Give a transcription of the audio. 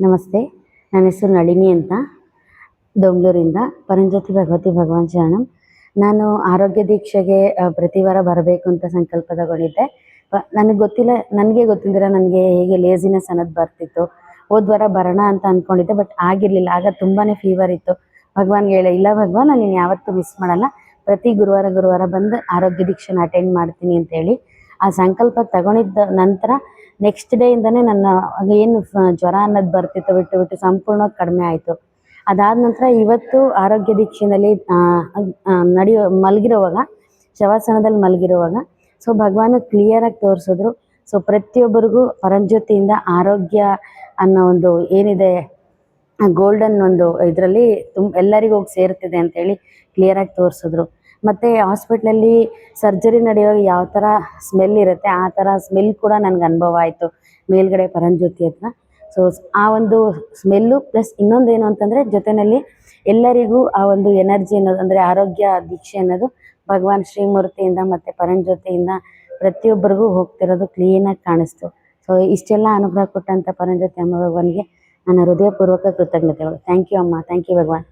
ನಮಸ್ತೆ, ನನ್ನ ಹೆಸರು ನಳಿನಿ ಅಂತ, ದೊಂಗಳೂರಿಂದ. ಪರಂಜ್ಯೋತಿ ಭಗವತಿ ಭಗವಾನ್ ಶರಣಂ. ನಾನು ಆರೋಗ್ಯ ದೀಕ್ಷೆಗೆ ಪ್ರತಿ ವಾರ ಬರಬೇಕು ಅಂತ ಸಂಕಲ್ಪ ತಗೊಂಡಿದ್ದೆ. ನನಗೆ ಗೊತ್ತಿಲ್ದಿರ ನನಗೆ ಹೇಗೆ ಲೇಸಿನೆಸ್ ಅನ್ನೋದು ಬರ್ತಿತ್ತು. ಹೋದ ವಾರ ಬರೋಣ ಅಂತ ಅಂದ್ಕೊಂಡಿದ್ದೆ, ಬಟ್ ಆಗಿರಲಿಲ್ಲ. ಆಗ ತುಂಬಾ ಫೀವರ್ ಇತ್ತು. ಭಗವಾನ್ಗೆ ಹೇಳಿ, ಇಲ್ಲ ಭಗವಾನ್, ನಾನು ಯಾವತ್ತೂ ಮಿಸ್ ಮಾಡಲ್ಲ, ಪ್ರತಿ ಗುರುವಾರ ಬಂದು ಆರೋಗ್ಯ ದೀಕ್ಷೆನ ಅಟೆಂಡ್ ಮಾಡ್ತೀನಿ ಅಂತೇಳಿ ಆ ಸಂಕಲ್ಪ ತಗೊಂಡಿದ್ದ ನಂತರ ನೆಕ್ಸ್ಟ್ ಡೇಯಿಂದನೇ ನನ್ನ ಏನು ಜ್ವರ ಅನ್ನೋದು ಬರ್ತಿತ್ತು ಬಿಟ್ಟು ಸಂಪೂರ್ಣವಾಗಿ ಕಡಿಮೆ ಆಯಿತು. ಅದಾದ ನಂತರ ಇವತ್ತು ಆರೋಗ್ಯ ದೀಕ್ಷೆಯಲ್ಲಿ ಮಲಗಿರುವಾಗ, ಶವಾಸನದಲ್ಲಿ ಮಲಗಿರುವಾಗ ಸೊ ಭಗವಾನ್ ಕ್ಲಿಯರಾಗಿ ತೋರಿಸಿದ್ರು. ಸೊ ಪ್ರತಿಯೊಬ್ಬರಿಗೂ ಪರಂಜ್ಯೋತಿಯಿಂದ ಆರೋಗ್ಯ ಅನ್ನೋ ಒಂದು ಏನಿದೆ ಗೋಲ್ಡನ್ ಒಂದು ಇದರಲ್ಲಿ ಎಲ್ಲರಿಗೂ ಹೋಗಿ ಸೇರ್ತಿದೆ ಅಂತೇಳಿ ಕ್ಲಿಯರಾಗಿ ತೋರಿಸಿದ್ರು. ಮತ್ತು ಹಾಸ್ಪಿಟ್ಲಲ್ಲಿ ಸರ್ಜರಿ ನಡೆಯುವಾಗ ಯಾವ ಥರ ಸ್ಮೆಲ್ ಇರುತ್ತೆ ಆ ಥರ ಸ್ಮೆಲ್ ಕೂಡ ನನಗೆ ಅನುಭವ ಆಯಿತು ಮೇಲ್ಗಡೆ ಪರಂಜ್ಯೋತಿ ಹತ್ರ. ಸೊ ಆ ಒಂದು ಸ್ಮೆಲ್ಲು ಪ್ಲಸ್ ಇನ್ನೊಂದೇನು ಅಂತಂದರೆ ಜೊತೆಯಲ್ಲಿ ಎಲ್ಲರಿಗೂ ಆ ಒಂದು ಎನರ್ಜಿ ಅನ್ನೋದು, ಅಂದರೆ ಆರೋಗ್ಯ ದೀಕ್ಷೆ ಅನ್ನೋದು ಭಗವಾನ್ ಶ್ರೀಮೂರ್ತಿಯಿಂದ ಮತ್ತು ಪರಂಜ್ಯೋತಿಯಿಂದ ಪ್ರತಿಯೊಬ್ಬರಿಗೂ ಹೋಗ್ತಿರೋದು ಕ್ಲೀನಾಗಿ ಕಾಣಿಸ್ತು. ಸೊ ಇಷ್ಟೆಲ್ಲ ಅನುಗ್ರಹ ಕೊಟ್ಟಂಥ ಪರಂಜ್ಯೋತಿ ಅಮ್ಮ ಭಗವಾನ್ಗೆ ನನ್ನ ಹೃದಯಪೂರ್ವಕ ಕೃತಜ್ಞತೆಗಳು. ಥ್ಯಾಂಕ್ ಯು ಅಮ್ಮ, ಥ್ಯಾಂಕ್ ಯು ಭಗವಾನ್.